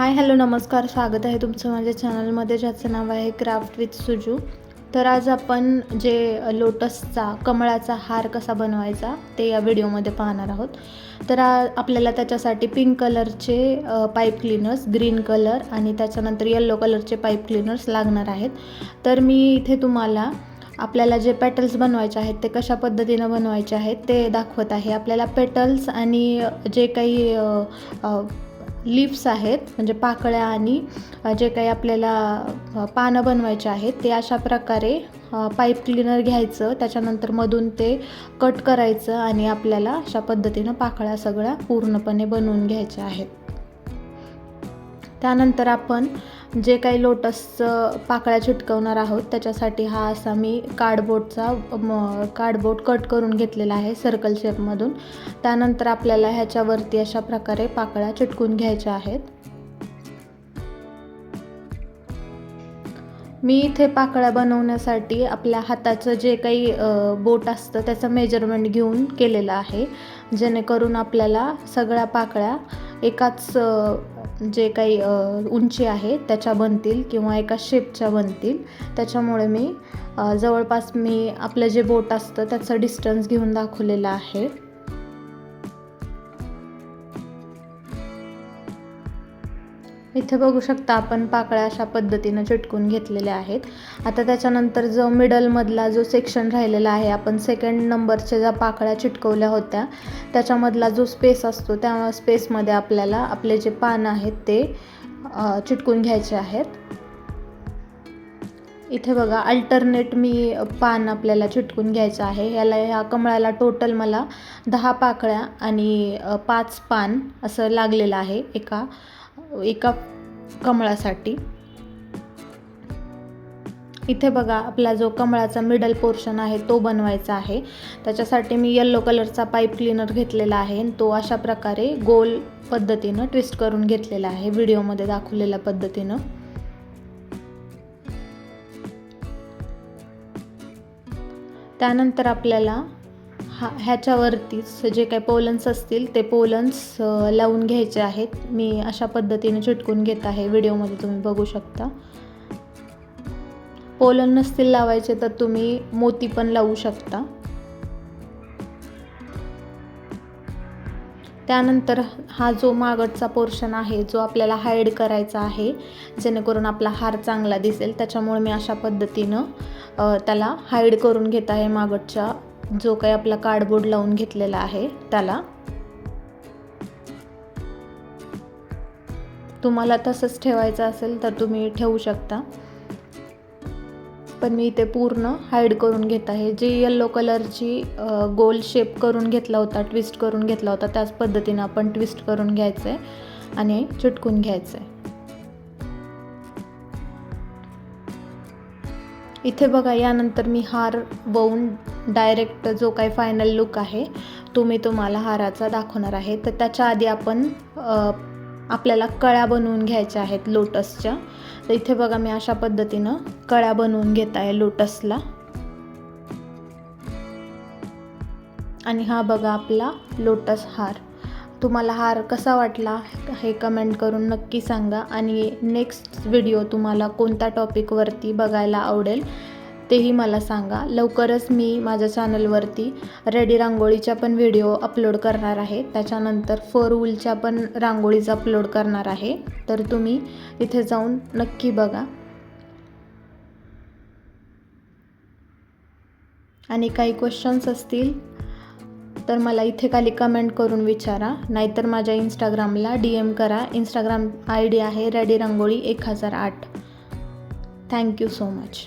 Hi hello नमस्कार, स्वागत आहे तुमचं माझ्या चॅनलमध्ये, ज्याचं नाव आहे क्राफ्ट विथ सुजू। तर आज आपण जे लोटसचा कमळाचा हार कसा बनवायचा ते या व्हिडिओमध्ये पाहणार आहोत। तर आपल्याला त्याच्यासाठी पिंक कलरचे पाईप क्लीनर्स, ग्रीन कलर आणि त्याच्यानंतर येलो कलरचे पाईप क्लीनर्स लागणार आहेत। तर मी इथे तुम्हाला आपल्याला जे पेटल्स बनवायचे आहेत ते कशा पद्धतीने बनवायचे आहेत ते दाखवत आहे। आपल्याला पेटल्स आणि जे काही लीव्स आहेत म्हणजे पाकळ्या आणि जे काही आपल्याला पानं बनवायचे आहेत ते अशा प्रकारे पाईप क्लीनर घ्यायचं, त्याच्यानंतर मधून ते कट करायचं आणि आपल्याला अशा पद्धतीनं पाकळ्या सगळ्या पूर्णपणे बनवून घ्यायच्या आहेत। त्यानंतर आपण जे काही लोटसचं पाकळ्या चिटकवणार आहोत त्याच्यासाठी हा असा मी कार्डबोर्ड कट करून घेतलेला आहे सर्कल शेपमधून। त्यानंतर आपल्याला ह्याच्यावरती अशा प्रकारे पाकळ्या चिटकून घ्यायच्या आहेत। मी इथे पाकळ्या बनवण्यासाठी आपल्या हाताचं जे काही बोट असतं त्याचं मेजरमेंट घेऊन केलेलं आहे, जेणेकरून आपल्याला सगळ्या पाकळ्या एकाच जे काही उंची आहे त्याच्या बनतील किंवा एका शेपच्या बनतील। त्याच्यामुळे मी जवळपास आपलं जे बोट असतं त्याचं डिस्टन्स घेऊन दाखवलेलं आहे। इथे बघू शकता आपण पाकळ्या अशा पद्धतीने चिटकून घेतलेल्या आहेत। आता त्याच्यानंतर जो मिडलमधला जो सेक्शन राहिलेला आहे, आपण सेकंड नंबरच्या ज्या पाकळ्या चिटकवल्या होत्या त्याच्यामधला जो स्पेस असतो त्या स्पेसमध्ये आपल्याला आपले जे पान आहेत ते चिटकून घ्यायचे आहेत। इथे बघा अल्टरनेट मी पान आपल्याला चिटकून घ्यायचं आहे। ह्या कमळाला टोटल मला 10 पाकळ्या आणि 5 पान असं लागलेलं आहे एका कमळासाठी। इथे बघा आपला जो कमळाचा मिडल पोर्शन आहे तो बनवायचा आहे। त्याच्यासाठी मी येलो कलरचा पाईप क्लीनर घेतलेला आहे, तो अशा प्रकारे गोल पद्धतीनं ट्विस्ट करून घेतलेला आहे व्हिडिओमध्ये दाखवलेल्या पद्धतीनं। त्यानंतर आपल्याला ह्याच्यावरतीच जे काही पोलन्स असतील ते पोलन्स लावून घ्यायचे आहेत। मी अशा पद्धतीने चिटकून घेत आहे, व्हिडिओमध्ये तुम्ही बघू शकता। पोलन नसतील लावायचे तर तुम्ही मोती पण लावू शकता। त्यानंतर हा जो मागचा पोर्शन आहे जो आपल्याला हाईड करायचा आहे, जेणेकरून आपला हार चांगला दिसेल, त्याच्यामुळे मी अशा पद्धतीनं त्याला हाईड करून घेत आहे मागच्या जो काही आपला कार्डबोर्ड लावून घेतलेला आहे त्याला। तुम्हाला तसंच ठेवायचं असेल तर तुम्ही ठेवू शकता, पण मी इथे पूर्ण हाईड करून घेत आहे। जे येलो कलरची गोल शेप करून घेतला होता, ट्विस्ट करून घेतला होता, त्याच पद्धतीनं आपण ट्विस्ट करून घ्यायचं आहे आणि चिटकून घ्यायचं आहे। इथे बघा यानंतर मी हार वळून डायरेक्ट जो काही फायनल लुक आहे तो मी तुम्हाला हाराचा दाखवणार आहे। तर त्याच्या आधी आपल्याला कळ्या बनवून घ्यायच्या आहेत लोटसच्या। तर इथे बघा मी अशा पद्धतीनं कळ्या बनवून घेत आहे लोटसला। आणि हा बघा आपला लोटस हार। तुम्हाला हार कसा वाटला हे कमेंट करून नक्की सांगा, आणि नेक्स्ट व्हिडिओ तुम्हाला कोणत्या टॉपिकवरती बघायला आवडेल तेही मला सांगा। लवकरच मी माझ्या चॅनलवरती रेडी रांगोळीच्या पण व्हिडिओ अपलोड करणार आहे, त्याच्यानंतर फर वूलच्या पण रांगोळीचा अपलोड करणार आहे, तर तुम्ही इथे जाऊन नक्की बघा। आणि काही क्वेश्चन्स असतील तर मला इथे खाली कमेंट करून विचारा, नाहीतर माझ्या इंस्टाग्रामला DM करा। इंस्टाग्राम ID आहे रेडी रांगोळी 1008। Thank you so much.